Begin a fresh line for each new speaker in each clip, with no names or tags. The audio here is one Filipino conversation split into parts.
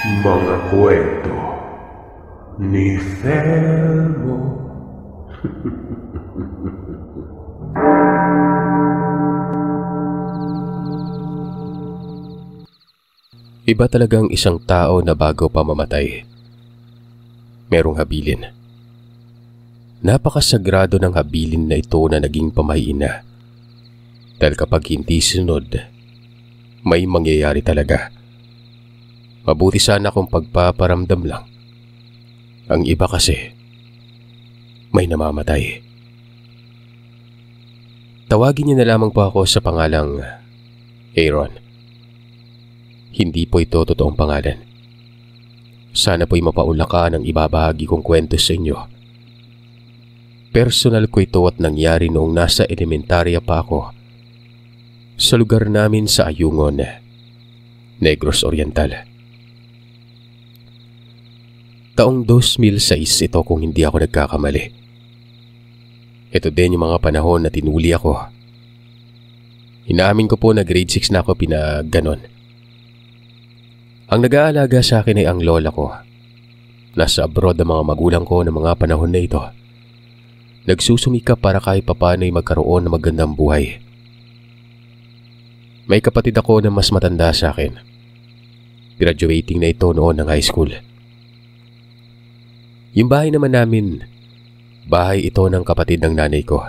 Mga kwento ni Felmo.
Iba talagang isang tao na bago pa mamatay, merong habilin. Napakasagrado ng habilin na ito na naging pamahiin. Dahil kapag hindi sinunod, may mangyayari talaga. Mabuti sana kung pagpaparamdam lang. Ang iba kasi, may namamatay. Tawagin niyo na lamang po ako sa pangalang Aaron. Hindi po ito totoong pangalan. Sana po'y mapaunlakan ang ibabahagi kong kwento sa inyo. Personal ko ito at nangyari noong nasa elementarya pa ako sa lugar namin sa Ayungon, Negros Oriental. Taong 2006 ito kung hindi ako nagkakamali. Ito din yung mga panahon na tinuli ako. Inaamin ko po na grade 6 na ako pinaganon. Ang nag-aalaga sa akin ay ang lola ko. Nasa abroad ang mga magulang ko ng mga panahon na ito. Nagsusumikap para kahit papano ay magkaroon ng magandang buhay. May kapatid ako na mas matanda sa akin. Graduating na ito noon ng high school. Yung bahay naman namin, bahay ito ng kapatid ng nanay ko.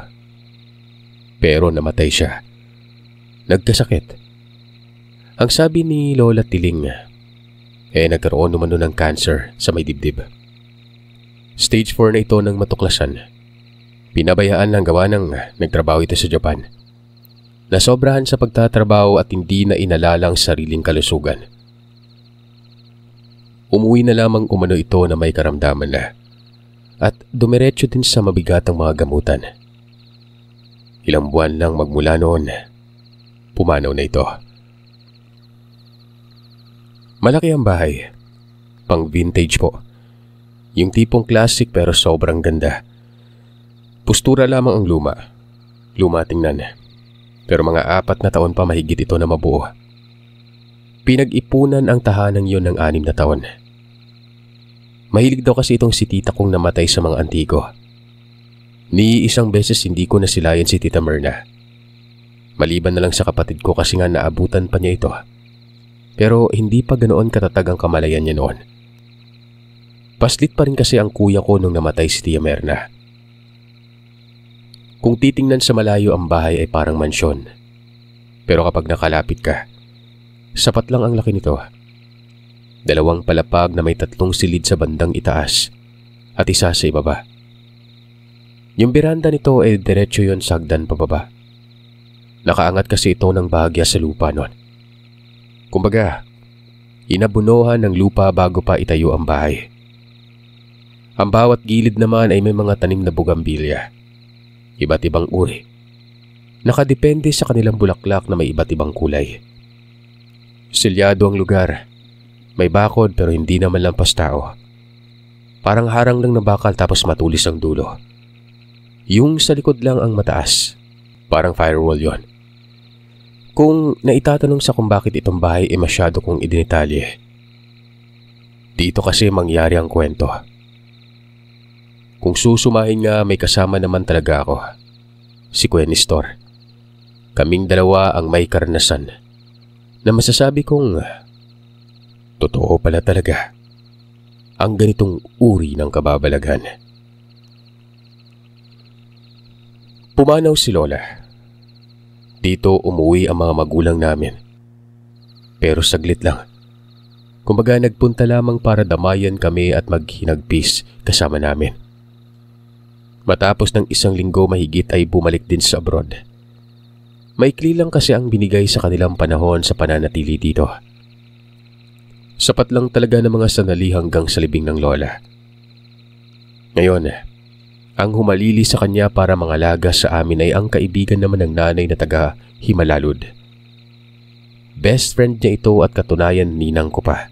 Pero namatay siya. Nagkasakit. Ang sabi ni Lola Tiling, nagkaroon naman nun ng cancer sa may dibdib. Stage 4 na ito ng matuklasan. Pinabayaan lang gawa ng nagtrabaho ito sa Japan. Nasobrahan sa pagtatrabaho at hindi na inalala ang sariling kalusugan. Umuwi na lamang umano ito na may karamdaman na at dumiretso din sa mabigatang mga gamutan. Ilang buwan lang magmula noon, pumanaw na ito. Malaki ang bahay, pang vintage po. Yung tipong classic pero sobrang ganda. Pustura lamang ang luma tingnan. Pero mga 4 na taon pa mahigit ito na mabuo. Pinag-ipunan ang tahanang yon ng 6 na taon. Mahilig daw kasi itong si tita kong namatay sa mga antiko. Ni isang beses hindi ko nasilayan si Tita Myrna. Maliban na lang sa kapatid ko kasi nga naabutan pa niya ito. Pero hindi pa ganoon katatag ang kamalayan niya noon. Paslit pa rin kasi ang kuya ko nung namatay si Tia Myrna. Kung titingnan sa malayo ang bahay ay parang mansyon. Pero kapag nakalapit ka, sapat lang ang laki nito. 2 palapag na may 3 silid sa bandang itaas at isa sa ibaba. Yung beranda nito ay diretso yon sa hagdan pababa. Nakaangat kasi ito ng bahagya sa lupa noon. Kumbaga, inabunuhan ng lupa bago pa itayo ang bahay. Ang bawat gilid naman ay may mga tanim na bugambilya. Iba't ibang uri. Nakadepende sa kanilang bulaklak na may iba't ibang kulay. Silyado ang lugar. May bakod pero hindi naman lampas tao. Parang harang lang na bakal tapos matulis ang dulo. Yung sa likod lang ang mataas. Parang firewall yon. Kung naitatanong sa kung bakit itong bahay ay masyado kong idinitalye, dito kasi mangyari ang kwento. Kung susumahin nga may kasama naman talaga ako. Si Kuya Nestor. Kaming 2 ang may karanasan na masasabi kong totoo pala talaga ang ganitong uri ng kababalaghan. Pumanaw si Lola. Dito umuwi ang mga magulang namin. Pero saglit lang. Kumbaga nagpunta lamang para damayan kami at maghinagpis kasama namin. Matapos ng 1 linggo mahigit ay bumalik din sa abroad. Maikli lang kasi ang binigay sa kanilang panahon sa pananatili dito. Sapat lang talaga ng mga sandali hanggang sa libing ng lola. Ngayon, ang humalili sa kanya para mangalaga sa amin ay ang kaibigan naman ng nanay na taga Himalalud. Best friend niya ito at katunayan ninang ko pa.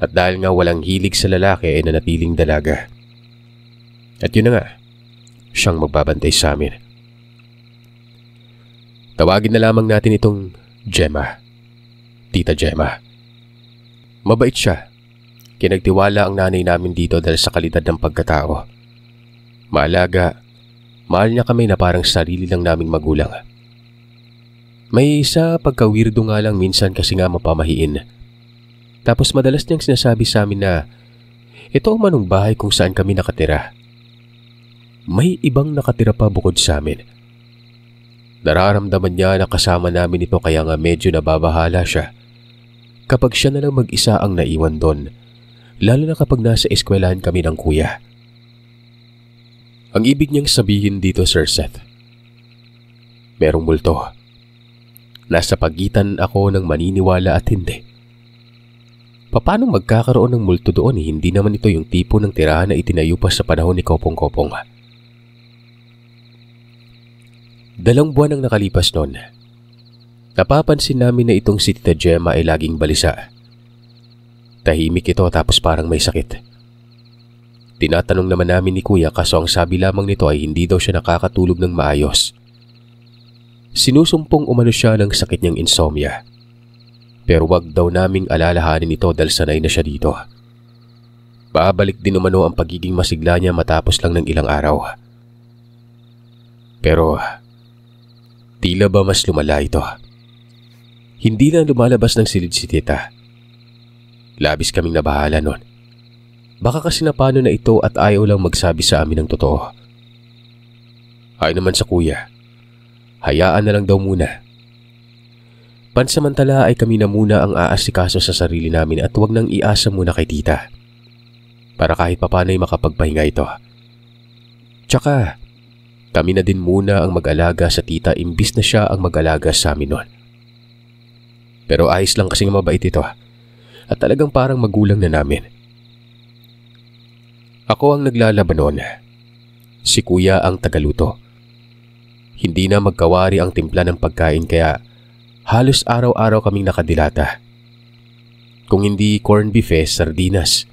At dahil nga walang hilig sa lalaki ay nanatiling dalaga. At yun na nga, siyang magbabantay sa amin. Tawagin na lamang natin itong Gemma. Tita Gemma. Mabait siya. Kinagtiwala ang nanay namin dito dahil sa kalidad ng pagkatao. Maalaga, mahal niya kami na parang sarili lang naming magulang. May isa pagka-weirdo nga lang minsan kasi nga mapamahiin. Tapos madalas niyang sinasabi sa amin na ito ang manong bahay kung saan kami nakatira. May ibang nakatira pa bukod sa amin. Nararamdaman niya na kasama namin ito kaya nga medyo nababahala siya kapag siya na lang mag-isa ang naiwan doon, lalo na kapag nasa eskwelahan kami ng kuya. Ang ibig niyang sabihin dito, Sir Seth, merong multo. Nasa pagitan ako ng maniniwala at hindi. Paano magkakaroon ng multo doon? Hindi naman ito yung tipo ng tirahan na itinayo pa sa panahon ni Kopong-Kopong. 2 buwan ang nakalipas noon. Napapansin namin na itong si Tita Gemma ay laging balisa. Tahimik ito tapos parang may sakit. Tinatanong naman namin ni Kuya kaso ang sabi lamang nito ay hindi daw siya nakakatulog ng maayos. Sinusumpong umano siya ng sakit niyang insomnia. Pero wag daw naming alalahanin ito dahil sanay na siya dito. Babalik din umano ang pagiging masigla niya matapos lang ng ilang araw. Pero tila ba mas lumala ito? Hindi na lumalabas ng silid si Tita. Labis kaming nabahala nun. Baka kasi napano na ito at ayaw lang magsabi sa amin ng totoo. Ayon naman sa Kuya, hayaan na lang daw muna. Pansamantala ay kami na muna ang aasikaso sa sarili namin at huwag nang iasa muna kay Tita. Para kahit papano ay makapagpahinga ito. Tsaka, kami na din muna ang mag-alaga sa Tita imbis na siya ang mag-alaga sa amin noon. Pero ayos lang kasing mabait ito at talagang parang magulang na namin. Ako ang naglalaban noon. Si Kuya ang tagaluto. Hindi na magkawari ang timpla ng pagkain kaya halos araw-araw kaming nakadilata. Kung hindi corn beef sardinas.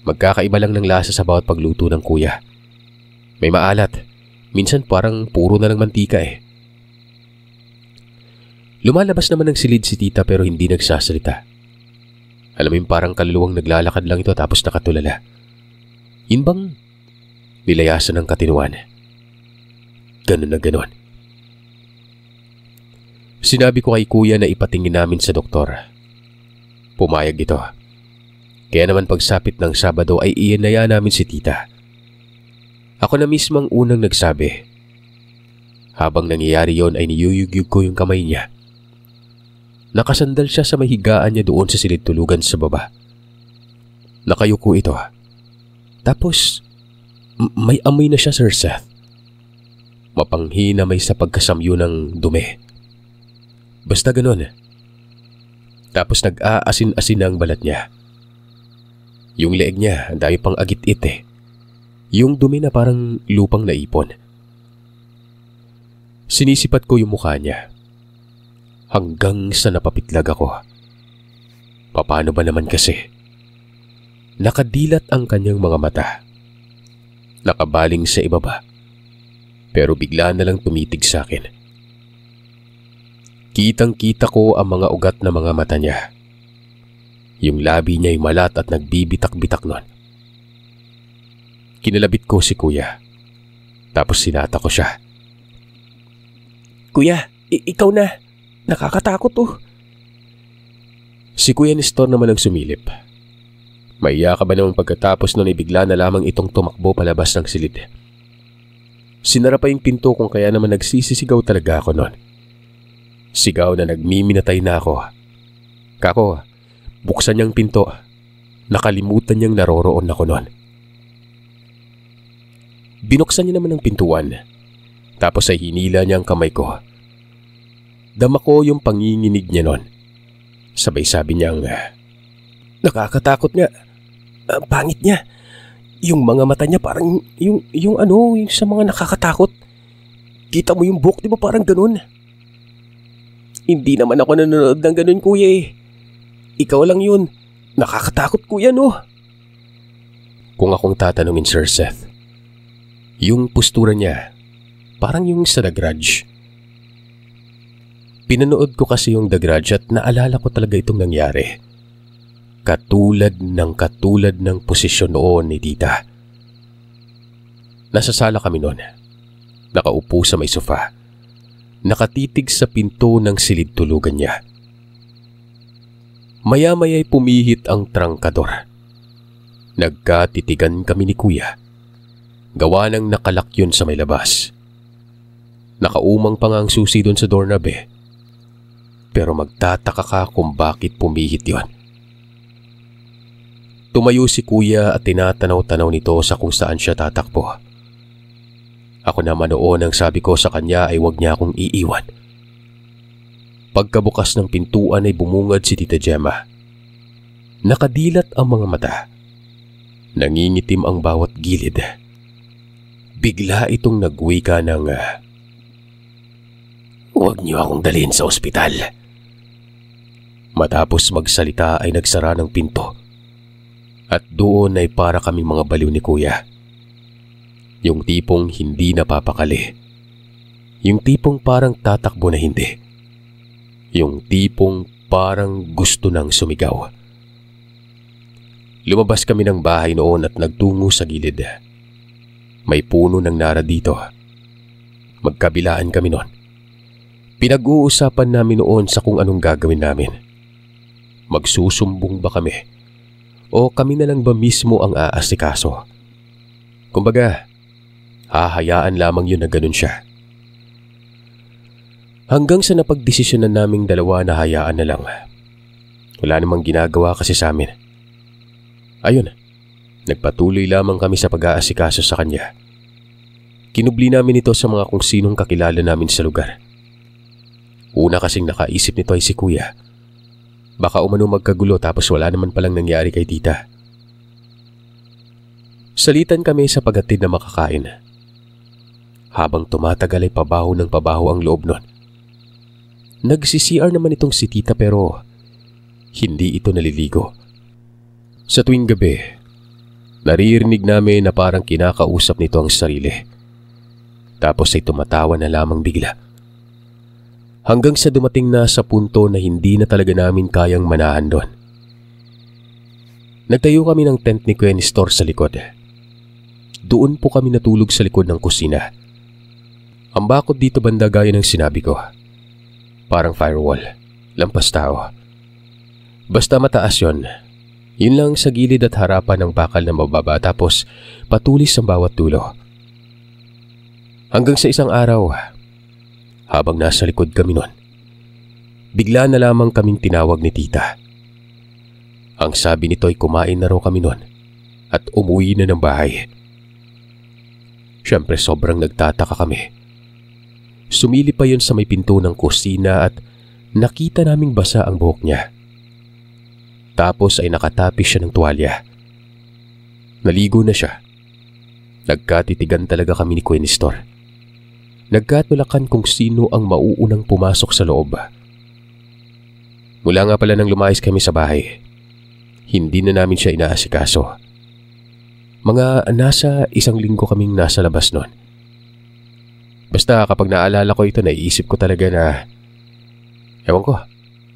Magkakaiba lang ng lasa sa bawat pagluto ng Kuya. May maalat. Minsan parang puro na ng mantika Lumalabas naman ng silid si Tita pero hindi nagsasalita. Alam mo yung parang kaluluwang naglalakad lang ito tapos nakatulala. Yun bang nilayasan ng katinuan? Ganun na ganun. Sinabi ko kay Kuya na ipatingin namin sa doktor. Pumayag ito. Kaya naman pagsapit ng Sabado ay iinaya namin si Tita. Ako na mismo ang unang nagsabi. Habang nangyayari yon ay niyuyugyug ko yung kamay niya. Nakasandal siya sa mahigaan niya doon sa silid tulugan sa baba. Nakayuko ito. Tapos, may amoy na siya, Sir Seth. Mapanghi na may sa pagkasamyo ng dumi. Basta ganun. Tapos nag-aasin-asin na ang balat niya. Yung leeg niya, ang dami pang agit-it Yung dumi na parang lupang naipon. Sinisipat ko yung mukha niya. Hanggang sa napapitlag ako. Paano ba naman kasi? Nakadilat ang kanyang mga mata. Nakabaling sa ibaba. Pero bigla na lang tumitig sa akin. Kitang-kita ko ang mga ugat na mga mata niya. Yung labi niya ay malat at nagbibitak-bitak nun. Kinalabit ko si Kuya. Tapos sinata ko siya. Kuya, ikaw na. Nakakatakot Si Kuya Nestor naman ang sumilip. Maiya ka ba namang pagkatapos nun bigla na lamang itong tumakbo palabas ng silid. Sinara pa yung pinto kung kaya naman nagsisisigaw talaga ako nun. Sigaw na nagmiminatay na ako. Kako, buksan niyang pinto. Nakalimutan niyang naroroon ako nun. Binuksan niya naman ang pintuan. Tapos ay hinila niya ang kamay ko. Dama ko yung panginginig niya nun. Sabay sabi niyang, nakakatakot nga. Pangit niya. Yung mga mata niya parang yung sa mga nakakatakot. Kita mo yung buhok, di ba parang ganun? Hindi naman ako nanonood ng ganun, Kuya Ikaw lang yun. Nakakatakot, Kuya, no? Kung akong tatanungin, Sir Seth, yung postura niya, parang yung sa The Grudge. Pinanood ko kasi yung The Grudge at naalala ko talaga itong nangyari. Katulad ng posisyon noon ni tita. Nasa sala kami noon. Nakaupo sa may sofa. Nakatitig sa pinto ng silid tulugan niya. Maya-maya'y pumihit ang trangkador. Nagkatitigan kami ni kuya. Gawa ng nakalak yun sa may labas. Nakaumang pa nga ang susi doon sa doorknob eh. Pero magtataka ka kung bakit pumihit yon. Tumayo si kuya at tinatanaw-tanaw nito sa kung saan siya tatakbo. Ako naman noon ang sabi ko sa kanya ay huwag niya akong iiwan. Pagkabukas ng pintuan ay bumungad si Tita Gemma. Nakadilat ang mga mata. Nangingitim ang bawat gilid. Bigla itong nagwika ng, "Huwag niyo akong dalhin sa ospital." Matapos magsalita ay nagsara ng pinto. At doon ay para kaming mga baliw ni kuya. Yung tipong hindi napapakali. Yung tipong parang tatakbo na hindi. Yung tipong parang gusto nang sumigaw. Lumabas kami ng bahay noon at nagtungo sa gilid. May puno ng nara dito. Magkabilaan kami noon. Pinag-uusapan namin noon sa kung anong gagawin namin. Magsusumbong ba kami? O kami na lang ba mismo ang aasikaso? Kumbaga, hahayaan lamang yun na ganun siya. Hanggang sa napagdesisyonan naming dalawa na hayaan na lang. Wala namang ginagawa kasi sa amin. Ayun, nagpatuloy lamang kami sa pag-aasikaso sa kanya. Kinubli namin ito sa mga kung sinong kakilala namin sa lugar. Una kasing nakaisip nito ay si kuya. Baka umano magkagulo tapos wala naman palang nangyari kay tita. Salitan kami sa paghatid na makakain. Habang tumatagal ay pabaho ng pabaho ang loob nun. Nagsi-CR naman itong si tita pero hindi ito naliligo. Sa tuwing gabi, naririnig namin na parang kinakausap nito ang sarili. Tapos ay tumatawa na lamang bigla. Hanggang sa dumating na sa punto na hindi na talaga namin kayang manahan doon. Nagtayo kami ng tent ni Kuya Nestor sa likod. Doon po kami natulog sa likod ng kusina. Ang bakod dito banda gaya ng sinabi ko. Parang firewall, lampas tao. Basta mataas yon. Yun lang sa gilid at harapan ng bakal na mababa tapos patulis ang bawat dulo. Hanggang sa isang araw, habang nasa likod kami nun, bigla na lamang kaming tinawag ni tita. Ang sabi nito ay kumain na raw kami nun at umuwi na ng bahay. Siyempre sobrang nagtataka kami. Sumilip pa yun sa may pinto ng kusina at nakita naming basa ang buhok niya. Tapos ay nakatapis siya ng tuwalya. Naligo na siya. Nagkatitigan talaga kami ni Kuya Nestor. Nagkatulakan kung sino ang mauunang pumasok sa loob. Mula nga pala nang lumayas kami sa bahay, hindi na namin siya inaasikaso. Mga nasa 1 linggo kaming nasa labas nun. Basta kapag naalala ko ito, naiisip ko talaga na, ewan ko,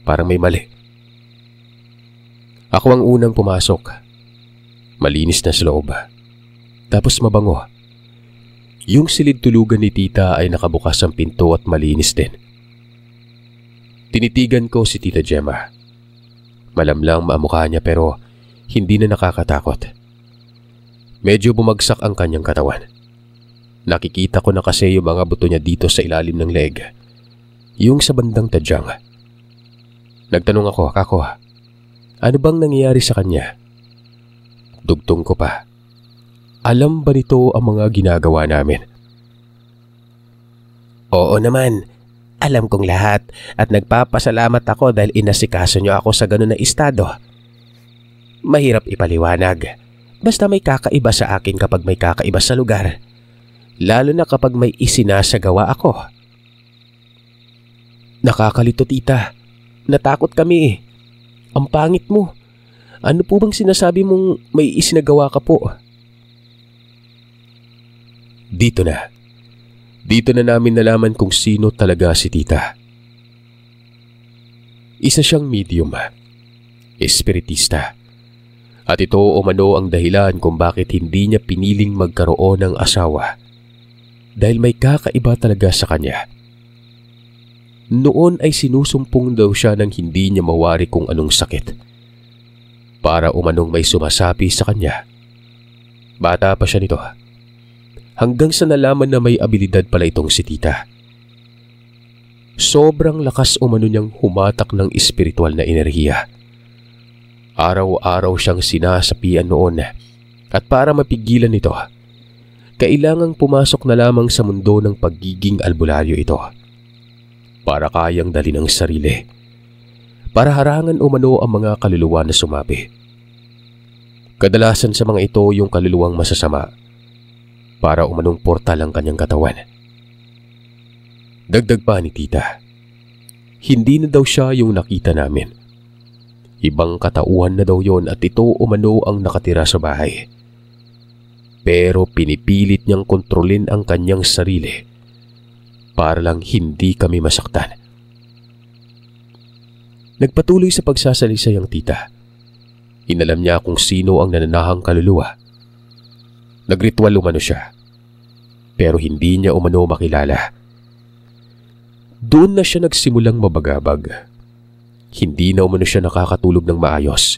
parang may mali. Ako ang unang pumasok. Malinis na sa loob. Tapos mabango. Yung silid tulugan ni tita ay nakabukas ang pinto at malinis din. Tinitigan ko si Tita Gemma. Malamlang maamukha niya pero hindi na nakakatakot. Medyo bumagsak ang kanyang katawan. Nakikita ko na kasi yung mga buto niya dito sa ilalim ng leg. Yung sa bandang tadyang. Nagtanong ako, "Kako, ano bang nangyayari sa kanya?" Dugtong ko pa. Alam ba nito ang mga ginagawa namin? "Oo naman, alam kong lahat at nagpapasalamat ako dahil inasikaso niyo ako sa ganun na estado. Mahirap ipaliwanag. Basta may kakaiba sa akin kapag may kakaiba sa lugar. Lalo na kapag may isinasagawa ako." "Nakakalito tita. Natakot kami. Ang pangit mo. Ano po bang sinasabi mong may isinagawa ka po?" Dito na namin nalaman kung sino talaga si tita. Isa siyang medium. espiritista. At ito umano ang dahilan kung bakit hindi niya piniling magkaroon ng asawa. Dahil may kakaiba talaga sa kanya. Noon ay sinusumpong daw siya ng hindi niya mawari kung anong sakit. Para umanong may sumasapi sa kanya. Bata pa siya nito. Hanggang sa nalaman na may abilidad pala itong si tita. Sobrang lakas umano niyang humatak ng espiritual na enerhiya. Araw-araw siyang sinasapian noon at para mapigilan ito, kailangang pumasok na lamang sa mundo ng pagiging albularyo ito. Para kayang dali ng sarili. Para harangan umano ang mga kaluluwa na sumapi. Kadalasan sa mga ito yung kaluluwang masasama. Para umanong portal ang kanyang katawan. Dagdag pa ni tita, hindi na daw siya yung nakita namin. Ibang katauhan na daw yon at ito umano ang nakatira sa bahay. Pero pinipilit niyang kontrolin ang kanyang sarili para lang hindi kami masaktan. Nagpatuloy sa pagsasalisay ang tita. Inalam niya kung sino ang nananahang kaluluwa. Nagritual umano siya, pero hindi niya umano makilala. Doon na siya nagsimulang mabagabag. Hindi na umano siya nakakatulog ng maayos.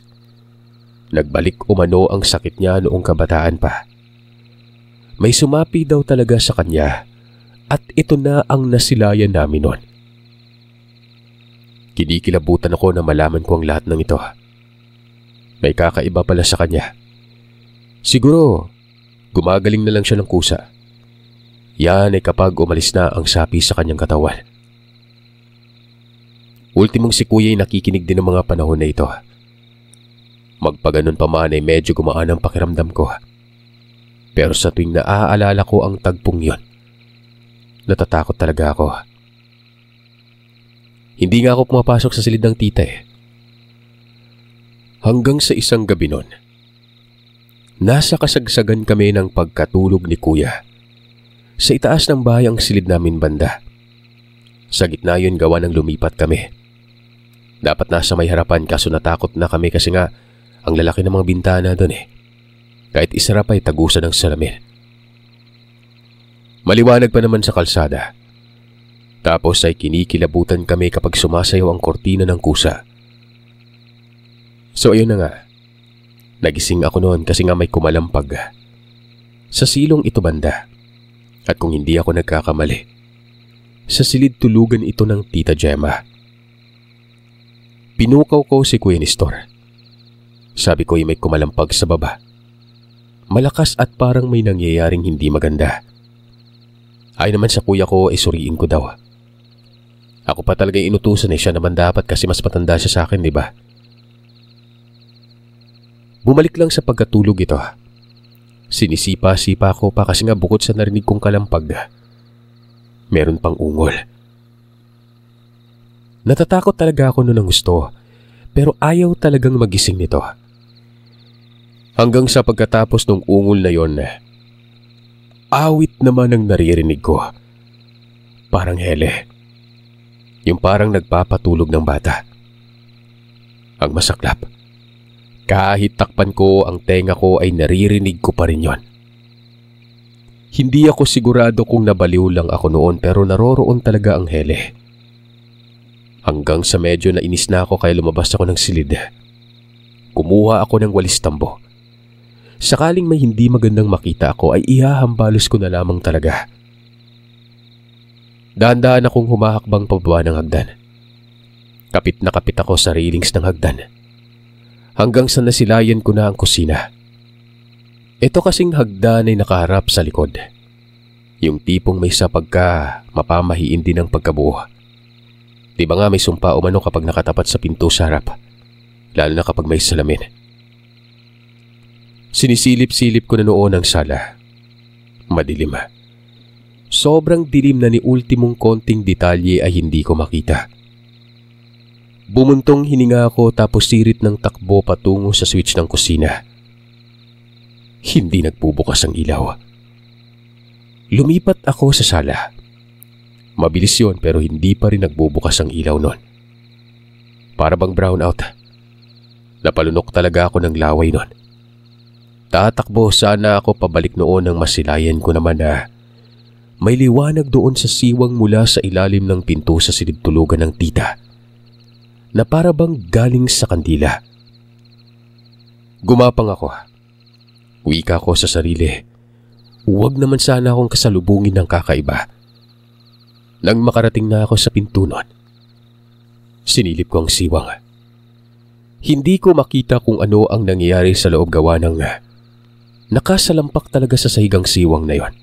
Nagbalik umano ang sakit niya noong kabataan pa. May sumapi daw talaga sa kanya at ito na ang nasilayan namin noon. Kinikilabutan ako na malaman ko ang lahat ng ito. May kakaiba pala sa kanya. Siguro, gumagaling na lang siya ng kusa. Yan ay kapag umalis na ang sapi sa kanyang katawan. Ultimong si kuya ay nakikinig din ng mga panahon na ito. Magpaganon pa man ay medyo gumaan ang pakiramdam ko. Pero sa tuwing naaalala ko ang tagpong yon, natatakot talaga ako. Hindi nga ako pumapasok sa silid ng tita eh. Hanggang sa isang gabi nun, nasa kasagsagan kami ng pagkatulog ni kuya. Sa itaas ng bahay ang silid namin banda. Sa gitna yun gawa ng lumipat kami. Dapat nasa may harapan kaso natakot na kami kasi nga ang lalaki ng mga bintana doon eh. Kahit isara pa ay tagusan ng salamin. Maliwanag pa naman sa kalsada. Tapos ay kinikilabutan kami kapag sumasayaw ang kortina ng kusa. So ayun na nga. Nagising ako noon kasi nga may kumalampag. Sa silong ito banda. At kung hindi ako nagkakamali, sa silid tulugan ito ng Tita Gemma. Pinukaw ko si Kuya Nestor. Sabi ko ay may kumalampag sa baba. Malakas at parang may nangyayaring hindi maganda. Ay naman sa kuya ko ay suriin ko daw. Ako pa talaga inutusan siya naman dapat kasi mas matanda siya sa akin, di ba? Bumalik lang sa pagkatulog ito. Sinisipa-sipa ko pa kasi nga bukod sa narinig kong kalampag, meron pang ungol. Natatakot talaga ako noon ng gusto, pero ayaw talagang magising nito. Hanggang sa pagkatapos ng ungol na yon, awit naman ang naririnig ko. Parang hele. Yung parang nagpapatulog ng bata. Ang masaklap. Kahit takpan ko ang tenga ko ay naririnig ko pa rin yon. Hindi ako sigurado kung nabaliw lang ako noon pero naroroon talaga ang hele. Hanggang sa medyo nainis na ako kaya lumabas ako ng silid. Kumuha ako ng walis tambo. Sakaling may hindi magandang makita ako ay ihahambalos ko na lamang talaga. Dahan-dahan akong humahakbang pababa ng hagdan. Kapit na kapit ako sa railings ng hagdan. Hanggang sa nasilayan ko na ang kusina. Ito kasing hagdan ay nakaharap sa likod. Yung tipong may sapag ka, mapamahiin din ang pagkabuo. Di ba nga may sumpa umano kapag nakatapat sa pinto sa harap, lalo na kapag may salamin. Sinisilip-silip ko na noon ang sala. Madilim. Sobrang dilim na ni ultimong konting detalye ay hindi ko makita. Bumuntong hininga ako tapos sirit ng takbo patungo sa switch ng kusina. Hindi nagbubukas ang ilaw. Lumipat ako sa sala. Mabilis yon pero hindi pa rin nagbubukas ang ilaw nun. Para bang brown out. Napalunok talaga ako ng laway nun. Tatakbo sana ako pabalik noon nang masilayan ko naman na may liwanag doon sa siwang mula sa ilalim ng pinto sa silid-tulugan ng tita na para bang galing sa kandila. Gumapang ako. Wika ko sa sarili. Huwag naman sana akong kasalubungin ng kakaiba. Nang makarating na ako sa pinto nun, sinilip ko ang siwang. Hindi ko makita kung ano ang nangyayari sa loob gawa ng nakasalampak talaga sa sahigang siwang na yon.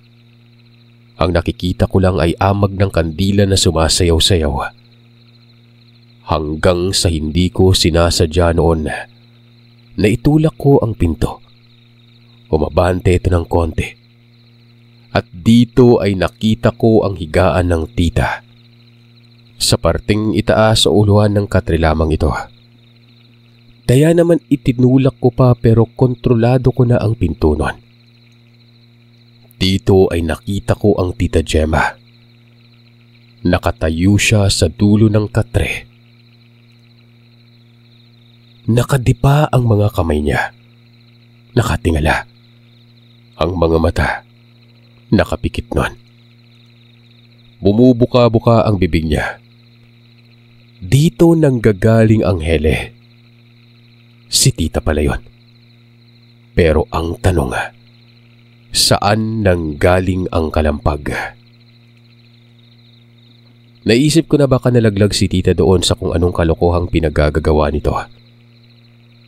Ang nakikita ko lang ay amag ng kandila na sumasayaw-sayaw. Hanggang sa hindi ko sinasadya noon na itulak ko ang pinto. Umabante ito ng konti. At dito ay nakita ko ang higaan ng tita. Sa parting itaas sa uluhan ng katre lamang ito. Kaya naman itinulak ko pa pero kontrolado ko na ang pinto nun. Dito ay nakita ko ang tita Gemma. Nakatayo siya sa dulo ng katre. Nakadipa ang mga kamay niya. Nakatingala. Ang mga mata nakapikit nun. Bumubuka-buka ang bibig niya. Dito nanggagaling ang hele. Si tita pala yun. Pero ang tanong, saan nanggaling ang kalampag? Naisip ko na baka nalaglag si tita doon sa kung anong kalokohang pinagagagawa nito.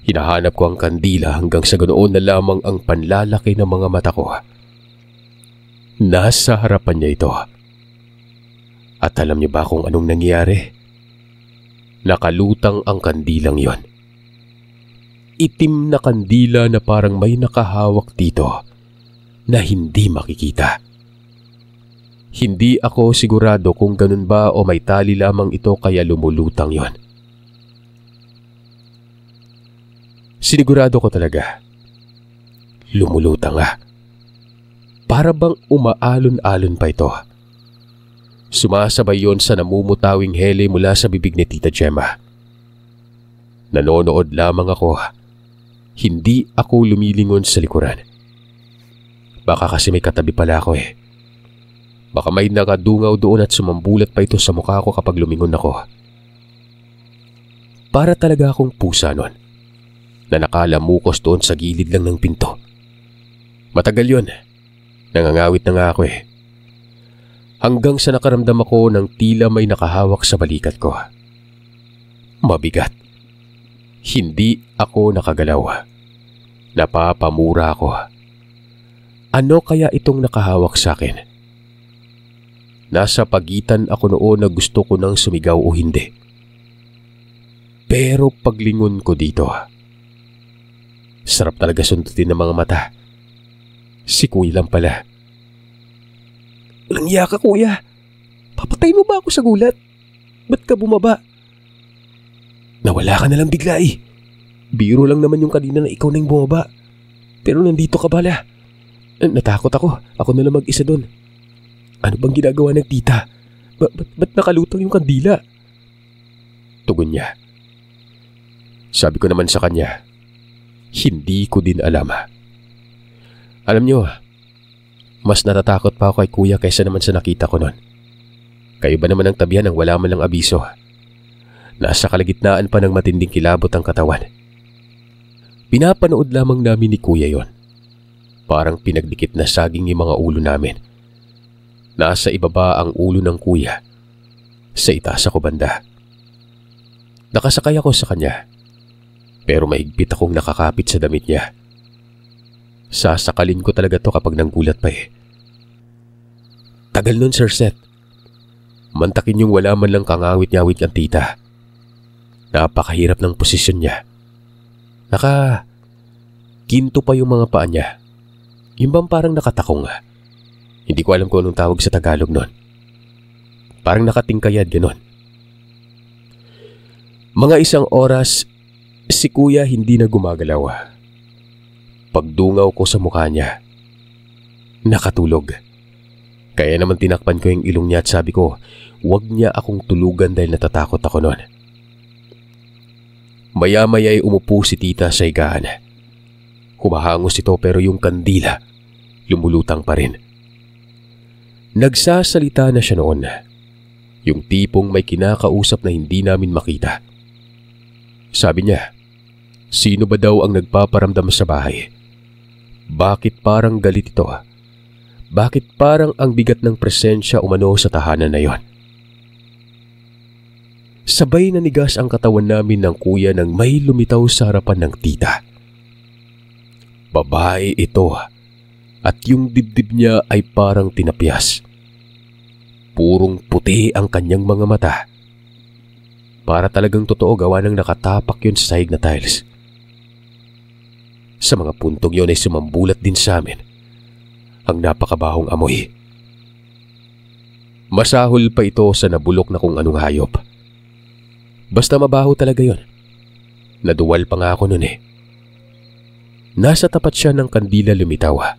Hinahanap ko ang kandila hanggang sa ganoon na lamang ang panlalaki ng mga mata ko. Nasa harapan niya ito. At alam niyo ba kung anong nangyari? Nakalutang ang kandilang yon. Itim na kandila na parang may nakahawak dito na hindi makikita. Hindi ako sigurado kung ganun ba o may tali lamang ito kaya lumulutang yon. Sinigurado ko talaga. Lumulutang nga. Para bang umaalon-alon pa ito. Sumasabay yon sa namumutawing hele mula sa bibig ni Tita Gemma. Nanonood lamang ako. Hindi ako lumilingon sa likuran. Baka kasi may katabi pala ako eh. Baka may nakadungaw doon at sumambulat pa ito sa mukha ko kapag lumingon ako. Para talaga akong pusa nun na nakalamukos doon sa gilid lang ng pinto. Matagal yun. Nangangawit na nga ako eh. Hanggang sa nakaramdam ako ng tila may nakahawak sa balikat ko. Mabigat. Hindi ako nakagalaw. Napapamura ako. Ano kaya itong nakahawak sa akin? Nasa pagitan ako noon na gusto ko nang sumigaw o hindi. Pero paglingon ko dito, sarap talaga sundutin ng mga mata. Si kuya lang pala. Walang iya ka, kuya. Papatay mo ba ako sa gulat? Ba't ka bumaba? Nawala ka na lang bigla eh. Biro lang naman yung kanina na ikaw na yung bumaba. Pero nandito ka pala. Natakot ako. Ako na lang mag-isa doon. Ano bang ginagawa ng tita? Ba't nakalutang yung kandila? Tugon niya. Sabi ko naman sa kanya, hindi ko din alam. Alam niyo, mas natatakot pa ako kay kuya kaysa naman sa nakita ko nun. Kayo ba naman ang tabihan ng wala man lang abiso? Nasa kalagitnaan pa ng matinding kilabot ang katawan. Pinapanood lamang namin ni kuya yon. Parang pinagdikit na saging yung mga ulo namin. Nasa ibaba ang ulo ng kuya. Sa itaas ako banda. Nakasakay ako sa kanya. Pero maigpit akong nakakapit sa damit niya. Sasakalin ko talaga to kapag nanggulat pa eh. Tagal nun, Sir Seth. Mantakin yung wala man lang kangawit-ngawit niyang tita. Napakahirap ng posisyon niya. Ginto pa yung mga paa niya. Yung bang parang nakatakong. Hindi ko alam kung anong tawag sa Tagalog nun. Parang nakatingkayad, ganon. Mga isang oras, si kuya hindi na gumagalaw. Pagdungaw ko sa mukha niya, nakatulog. Kaya naman tinakpan ko yung ilong niya at sabi ko, huwag niya akong tulugan dahil natatakot ako noon. Maya-maya ay umupo si tita sa higaan. Humahangos ito pero yung kandila lumulutang pa rin. Nagsasalita na siya noon. Yung tipong may kinakausap na hindi namin makita. Sabi niya, sino ba daw ang nagpaparamdam sa bahay? Bakit parang galit ito? Bakit parang ang bigat ng presensya umano sa tahanan na yon? Sabay nanigas ang katawan namin ng kuya nang may lumitaw sa harapan ng tita. Babae ito at yung dibdib niya ay parang tinapyas. Purong puti ang kanyang mga mata. Para talagang totoo gawa ng nakatapak yun sa sahig na tiles. Sa mga puntong yun ay sumambulat din sa amin ang napakabahong amoy. Masahol pa ito sa nabulok na kung anong hayop. Basta mabaho talaga yun. Naduwal pa nga ako nun eh. Nasa tapat siya ng kandila lumitaw.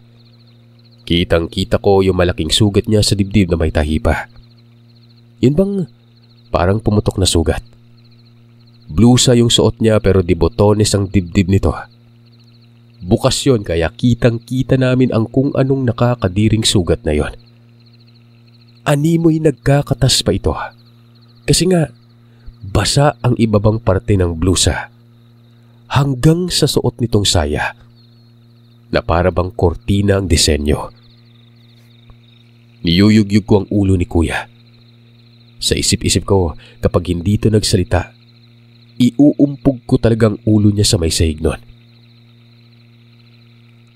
Kitang-kita ko yung malaking sugat niya sa dibdib na may tahi pa. Yun bang parang pumutok na sugat? Blusa yung suot niya pero di botones ang dibdib nito. Bukas yun kaya kitang-kita namin ang kung anong nakakadiring sugat na yon. Animoy nagkakatas pa ito. Kasi nga, basa ang ibabang parte ng blusa. Hanggang sa suot nitong saya. Na para bang kortina ang disenyo. Niyuyugyug ko ang ulo ni kuya. Sa isip-isip ko, kapag hindi ito nagsalita, iuumpog ko talagang ulo niya sa may sahig nun.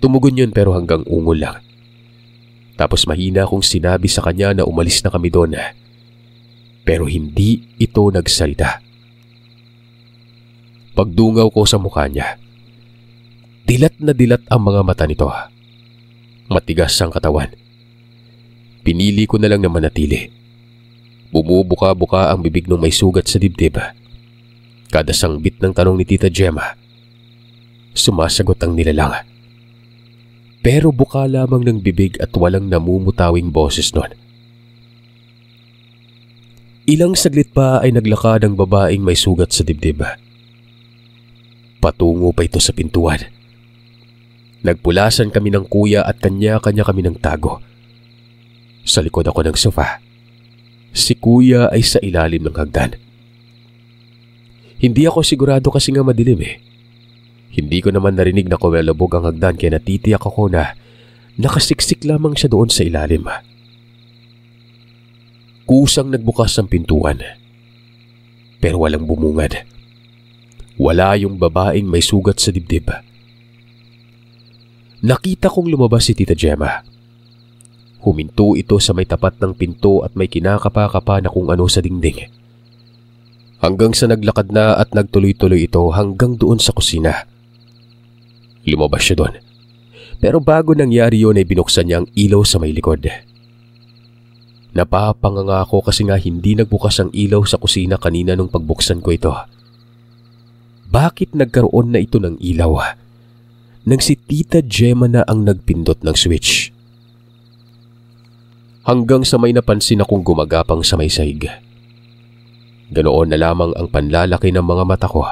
Tumugon yun pero hanggang ungol lang. Tapos mahina akong sinabi sa kanya na umalis na kami doon. Pero hindi ito nagsalita. Pagdungaw ko sa mukha niya, dilat na dilat ang mga mata nito. Matigas ang katawan. Pinili ko na lang na manatili. Bumubuka-buka ang bibig ng may sugat sa dibdib. Kada sangbit ng tanong ni Tita Gemma, sumasagot ang nilalang. Pero buka lamang ng bibig at walang namumutawing boses nun. Ilang saglit pa ay naglakad ang babaeng may sugat sa dibdib. Patungo pa ito sa pintuan. Nagpulasan kami ng kuya at kanya-kanya kami ng tago. Sa likod ako ng sofa. Si kuya ay sa ilalim ng hagdan. Hindi ako sigurado kasi nga madilim eh. Hindi ko naman narinig na kumelabog ang hagdan kaya natitiyak ako na nakasiksik lamang siya doon sa ilalim. Kusang nagbukas ang pintuan. Pero walang bumungad. Wala yung babaeng may sugat sa dibdib. Nakita kong lumabas si Tita Gemma. Huminto ito sa may tapat ng pinto at may kinakapa-kapa na kung ano sa dingding. Hanggang sa naglakad na at nagtuloy-tuloy ito hanggang doon sa kusina. Lumabas siya doon. Pero bago nangyari yun ay binuksan niya ang ilaw sa may likod. Napapanganga ako kasi nga hindi nagbukas ang ilaw sa kusina kanina nung pagbuksan ko ito. Bakit nagkaroon na ito ng ilaw? Nang si Tita Gemma na ang nagpindot ng switch. Hanggang sa may napansin akong gumagapang sa may sahig. Ganoon na lamang ang panlalaki ng mga mata ko.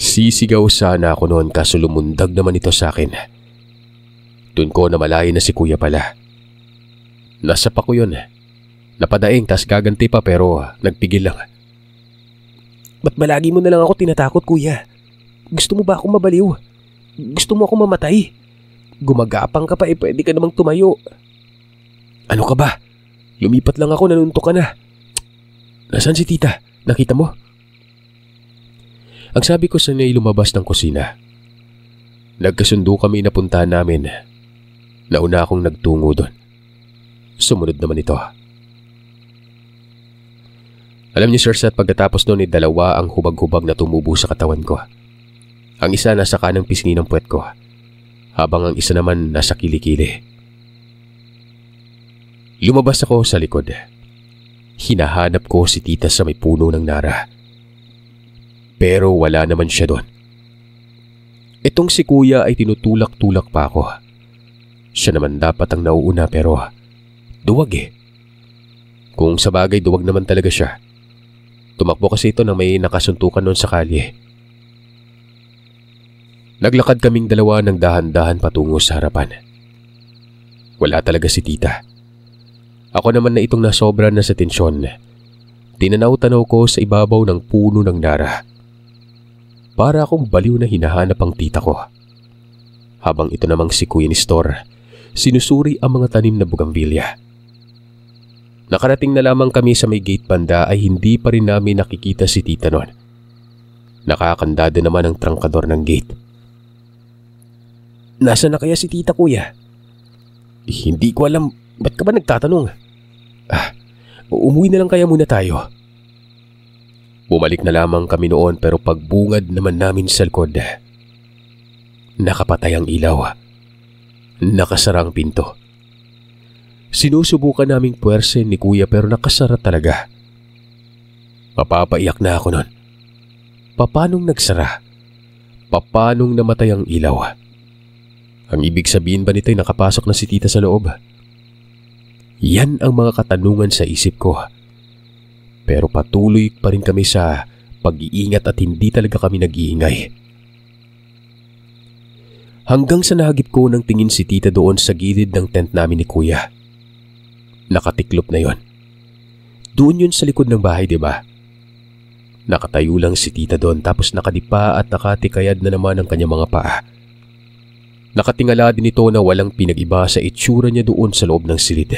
Sisigaw sana ako noon kaso lumundag naman ito sa akin. Doon ko namalayan na si kuya pala. Nasa pa ko yun. Napadaing tas gaganti pa pero nagpigil lang. Ba't balagi mo na lang ako tinatakot kuya? Gusto mo ba akong mabaliw? Gusto mo akong mamatay? Gumagapang ka pa pwede ka namang tumayo. Ano ka ba? Lumipat lang ako, nanuntok ka na. Nasaan si tita? Nakita mo? Ang sabi ko sa niya ay lumabas ng kusina. Nagkasundo kami na puntahan namin. Nauna akong nagtungo doon. Sumunod naman ito. Alam niyo Sir Seth, pagkatapos noon ay dalawa ang hubag-hubag na tumubo sa katawan ko. Ang isa nasa kanang pisngi ng puwet ko, habang ang isa naman nasa kilikili. Lumabas ako sa likod. Hinahanap ko si tita sa may puno ng nara. Pero wala naman siya doon. Itong si kuya ay tinutulak-tulak pa ako. Siya naman dapat ang nauuna pero duwag eh. Kung sa bagay duwag naman talaga siya. Tumakbo kasi ito nang may nakasuntukan noon sa kalye. Naglakad kaming dalawa ng dahan-dahan patungo sa harapan. Wala talaga si tita. Ako naman na itong nasobra na sa tensyon. Tinanaw-tanaw ko sa ibabaw ng puno ng nara. Para akong baliw na hinahanap ang tita ko. Habang ito namang si Kuya Nestor, sinusuri ang mga tanim na bugambilya. Nakarating na lamang kami sa may gate banda ay hindi pa rin namin nakikita si tita noon. Nakakandado naman ang trangkador ng gate. Nasaan na kaya si tita, kuya? Hindi ko alam. Ba't ka ba nagtatanong? Umuwi na lang kaya muna tayo. Bumalik na lamang kami noon pero pagbungad naman namin sa likod. Nakapatay ang ilaw. Nakasara ang pinto. Sinusubukan naming puwersen ni kuya pero nakasara talaga. Mapapaiyak na ako noon. Papanong nagsara? Papanong namatay ang ilaw? Ang ibig sabihin ba nito'y nakapasok na si tita sa loob? Yan ang mga katanungan sa isip ko. Pero patuloy pa rin kami sa pag-iingat at hindi talaga kami nag-iingay. Hanggang sa nahagip ko ng tingin si tita doon sa gilid ng tent namin ni kuya. Nakatiklop na yon. Doon yun sa likod ng bahay, diba? Nakatayo lang si tita doon tapos nakadipa at nakatikayad na naman ang kanyang mga paa. Nakatingala din ito na walang pinag-iba sa itsura niya doon sa loob ng silid.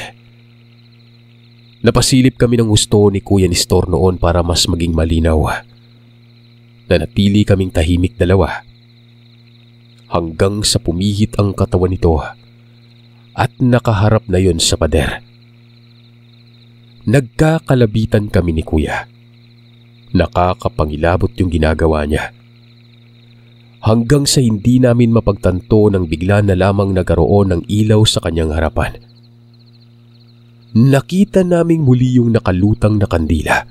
Napasilip kami ng gusto ni Kuya Nestor noon para mas maging malinaw. Nanatili kaming tahimik dalawa. Hanggang sa pumihit ang katawan nito at nakaharap na yon sa pader. Nagkakalabitan kami ni Kuya. Nakakapangilabot yung ginagawa niya. Hanggang sa hindi namin mapagtanto nang bigla na lamang nagkaroon ng ilaw sa kanyang harapan. Nakita naming muli yung nakalutang na kandila.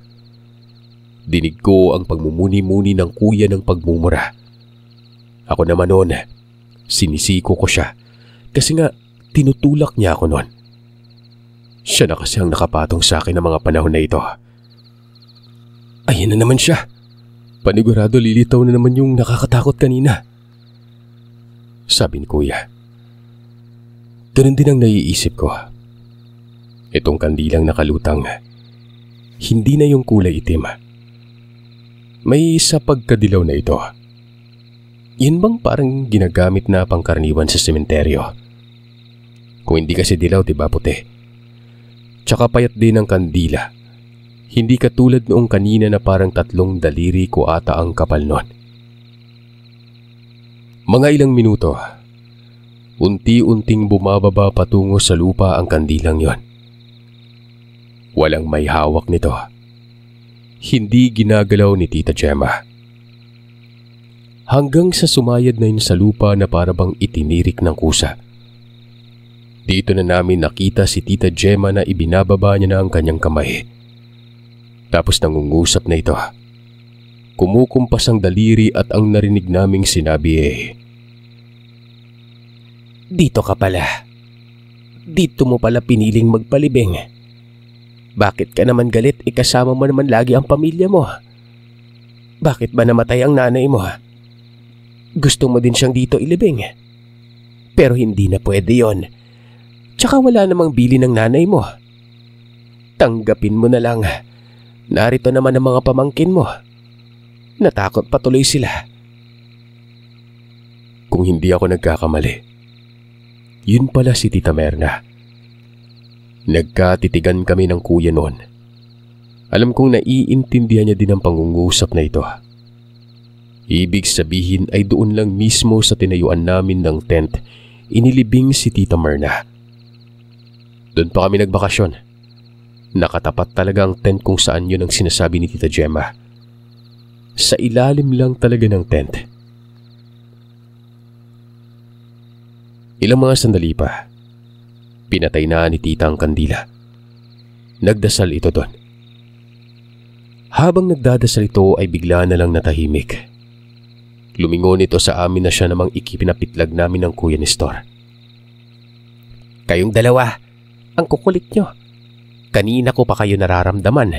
Dinig ko ang pagmumuni-muni ng kuya ng pagmumura. Ako naman noon, sinisiko ko siya kasi nga tinutulak niya ako noon. Siya na kasi ang nakapatong sa akin ng mga panahon na ito. Ayan na naman siya. Panigurado lilitaw na naman yung nakakatakot kanina. Sabi ni kuya. Ganun din ang naiisip ko. Itong kandilang nakalutang, hindi na yung kulay itim. May isa pagkadilaw na ito. Yun bang parang ginagamit na pangkaraniwan sa sementeryo? Kung hindi kasi dilaw, diba puti? Tsaka payat din ang kandila. Hindi katulad noong kanina na parang 3 daliri ko ata ang kapal nun. Mga ilang minuto, unti-unting bumababa patungo sa lupa ang kandilang yon. Walang may hawak nito. Hindi ginagalaw ni Tita Gemma. Hanggang sa sumayad na yun sa lupa na parabang itinirik ng kusa. Dito na namin nakita si Tita Gemma na ibinababa niya na ang kanyang kamay. Tapos nangungusap na ito. Kumukumpas ang daliri at ang narinig naming sinabi Dito ka pala. Dito mo pala piniling magpalibing. Bakit ka naman galit? Ikasama mo naman lagi ang pamilya mo. Bakit ba namatay ang nanay mo? Gusto mo din siyang dito ilibing. Pero hindi na pwede yon. Tsaka wala namang bili ng nanay mo. Tanggapin mo na lang. Narito naman ang mga pamangkin mo. Natakot patuloy sila. Kung hindi ako nagkakamali, yun pala si Tita Merna. Nagkatitigan kami ng kuya noon. Alam kong naiintindihan niya din ang pangungusap na ito. Ibig sabihin ay doon lang mismo sa tinayuan namin ng tent, inilibing si Tita Merna. Doon pa kami nagbakasyon. Nakatapat talaga ang tent kung saan yun ang sinasabi ni Tita Gemma. Sa ilalim lang talaga ng tent. Ilang mga sandali pa, pinatay na ni Tita ang kandila. Nagdasal ito doon. Habang nagdadasal ito ay bigla na lang natahimik. Lumingon ito sa amin na siya namang ikipinapitlag namin ng Kuya Nestor. Kayong dalawa, ang kukulit nyo. Kanina ko pa kayo nararamdaman.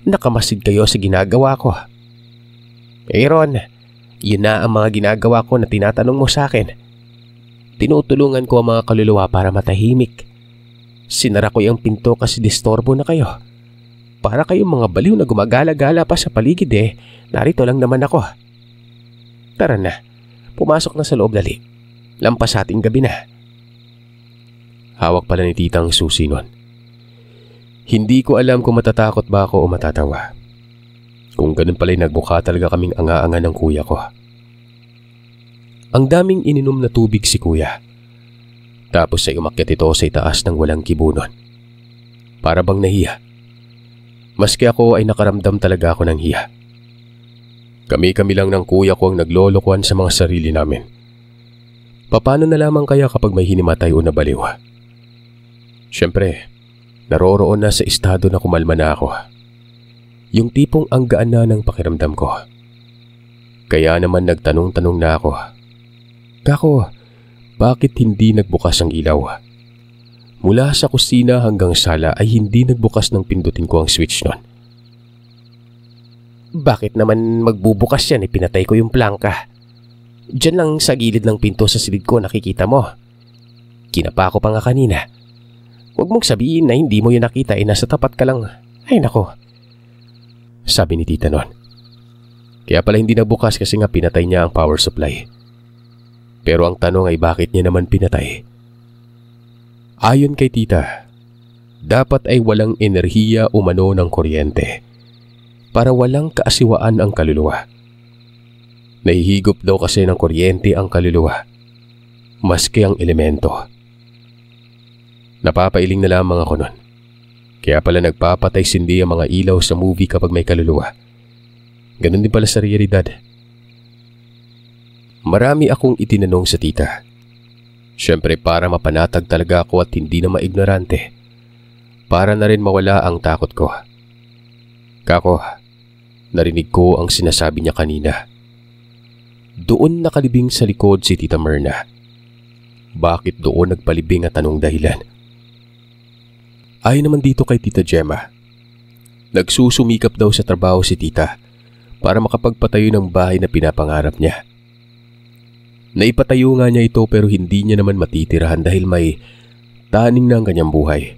Nakamasid kayo sa ginagawa ko. Ron, Yun na ang mga ginagawa ko na tinatanong mo sa akin. Tinutulungan ko ang mga kaluluwa para matahimik. Sinara ko yung pinto kasi distorbo na kayo. Para kayong mga baliw na gumagala-gala pa sa paligid narito lang naman ako. Tara na, pumasok na sa loob dali. Lampas ating gabi na. Hawak pala ni tita ang susi nun. Hindi ko alam kung matatakot ba ako o matatawa. Kung ganun pala'y nagbuka talaga kaming anga-anga ng kuya ko. Ang daming ininom na tubig si kuya. Tapos ay umakyat ito sa itaas ng walang kibunon. Para bang nahiya. Maski ako ay nakaramdam talaga ako ng hiya. Kami-kami lang ng kuya ko ang naglolokohan sa mga sarili namin. Paano na lamang kaya kapag may hinimatay o nabaliw? Siyempre, naroroon na sa estado na kumalma na ako. Yung tipong ang gaan na ng pakiramdam ko. Kaya naman nagtanong-tanong na ako. Kako, bakit hindi nagbukas ang ilaw? Mula sa kusina hanggang sala ay hindi nagbukas ng pindutin ko ang switch nun. Bakit naman magbubukas yan? Pinatay ko yung plangka. Diyan lang sa gilid ng pinto sa silid ko nakikita mo. Kinapa ko pa nga kanina. Huwag mong sabihin na hindi mo yun nakita nasa tapat ka lang. Ay nako. Sabi ni tita nun. Kaya pala hindi nagbukas kasi nga pinatay niya ang power supply. Pero ang tanong ay bakit niya naman pinatay? Ayon kay tita, dapat ay walang enerhiya umano ng kuryente para walang kaasiwaan ang kaluluwa. Nahihigop daw kasi ng kuryente ang kaluluwa, maski ang elemento. Napapailing na lamang ako nun. Kaya pala nagpapatay sindi ang mga ilaw sa movie kapag may kaluluwa. Ganun din pala sa realidad. Marami akong itinanong sa tita. Siyempre para mapanatag talaga ako at hindi na maignorante. Para na rin mawala ang takot ko. Kako, narinig ko ang sinasabi niya kanina. Doon nakalibing sa likod si Tita Myrna. Bakit doon nagpalibing at anong dahilan? Ayon naman dito kay Tita Gemma. Nagsusumikap daw sa trabaho si tita para makapagpatayo ng bahay na pinapangarap niya. Naipatayo nga niya ito pero hindi niya naman matitirahan dahil may taning na ang kanyang buhay.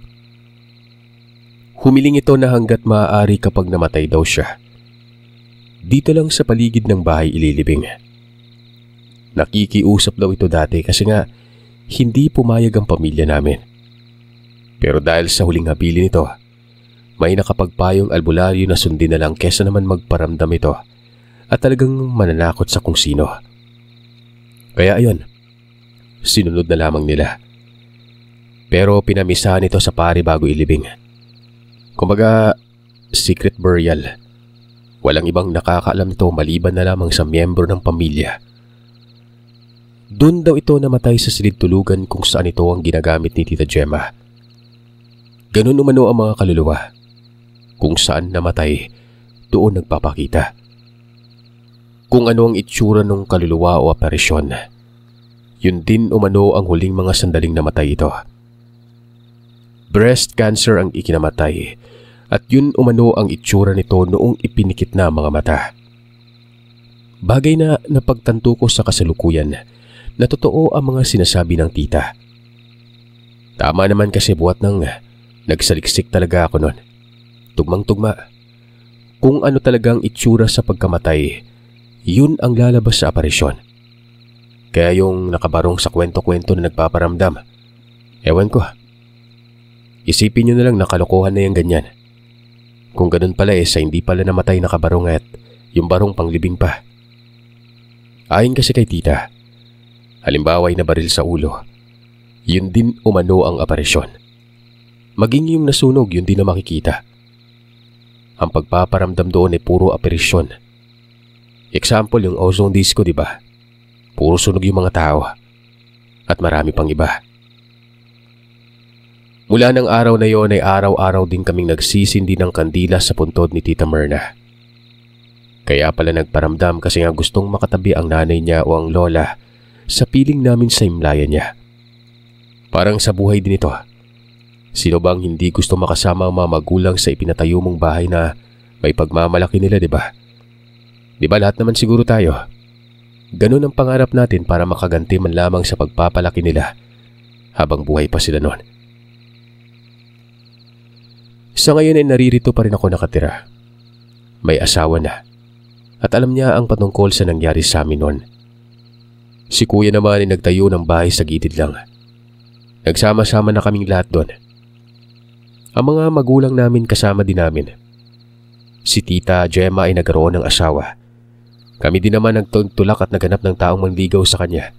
Humiling ito na hanggat maaari kapag namatay daw siya. Dito lang sa paligid ng bahay ililibing. Nakikiusap daw ito dati kasi nga hindi pumayag ang pamilya namin. Pero dahil sa huling habilin nito, may nakapagpayong albularyo na sundin na lang kesa naman magparamdam ito at talagang mananakot sa kung sino. Kaya ayun, sinunod na lamang nila. Pero pinamisahan ito sa pari bago ilibing. Kumbaga, secret burial. Walang ibang nakakaalam nito maliban na lamang sa miyembro ng pamilya. Doon daw ito namatay sa silid tulugan kung saan ito ang ginagamit ni Tita Gemma. Ganun umano ang mga kaluluwa. Kung saan namatay, doon nagpapakita. Kung ano ang itsura ng kaluluwa o aparisyon, yun din umano ang huling mga sandaling namatay ito. Breast cancer ang ikinamatay at yun umano ang itsura nito noong ipinikit na mga mata. Bagay na napagtanto ko sa kasalukuyan na totoo ang mga sinasabi ng tita. Tama naman kasi buhat ng nagsaliksik talaga ako nun. Tugmang-tugma. Kung ano talagang itsura sa pagkamatay, yun ang lalabas sa aparisyon. Kaya yung nakabarong sa kwento-kwento na nagpaparamdam, ewan ko. Isipin nyo na lang na kalokohan na yung ganyan. Kung ganun pala sa hindi pala namatay na kabarong at yung barong panglibing pa. Ayon kasi kay tita, halimbawa ay nabaril sa ulo, yun din umano ang aparisyon. Maging yung nasunog, yun din na makikita. Ang pagpaparamdam doon ay puro aparisyon. Example, yung ozone disco, di ba? Puro sunog yung mga tao. At marami pang iba. Mula ng araw na yon ay araw-araw din kaming nagsisindi ng kandila sa puntod ni Tita Myrna. Kaya pala nagparamdam kasi nga gustong makatabi ang nanay niya o ang lola sa piling namin sa imlayan niya. Parang sa buhay din ito. Sino bang hindi gusto makasama ang mga magulang sa ipinatayo mong bahay na may pagmamalaki nila, di ba? Di ba lahat naman siguro tayo? Ganun ang pangarap natin para makaganti man lamang sa pagpapalaki nila habang buhay pa sila noon. Sa ngayon ay naririto pa rin ako nakatira. May asawa na at alam niya ang patungkol sa nangyari sa amin noon. Si kuya naman ay nagtayo ng bahay sa gilid lang. Nagsama-sama na kaming lahat doon. Ang mga magulang namin kasama din namin. Si Tita Gemma ay nagkaroon ng asawa. Kami din naman nagtulak at naganap ng taong manligaw sa kanya.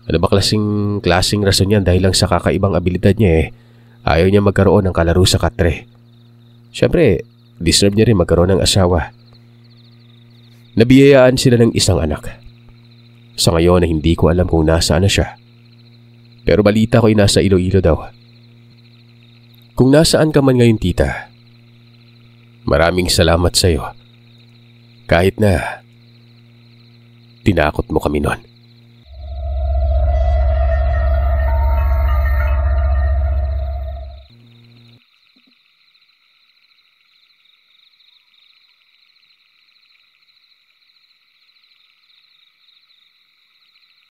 Ano ba klaseng rason yan dahil lang sa kakaibang abilidad niya ayaw niya magkaroon ng kalaro sa katre. Siyempre, deserve niya rin magkaroon ng asawa. Nabiyayaan sila ng isang anak. Sa ngayon ay hindi ko alam kung nasaan na siya. Pero balita ko ay nasa Iloilo daw. Kung nasaan ka man ngayon, tita, maraming salamat sa iyo. Kahit na tinakot mo kami noon.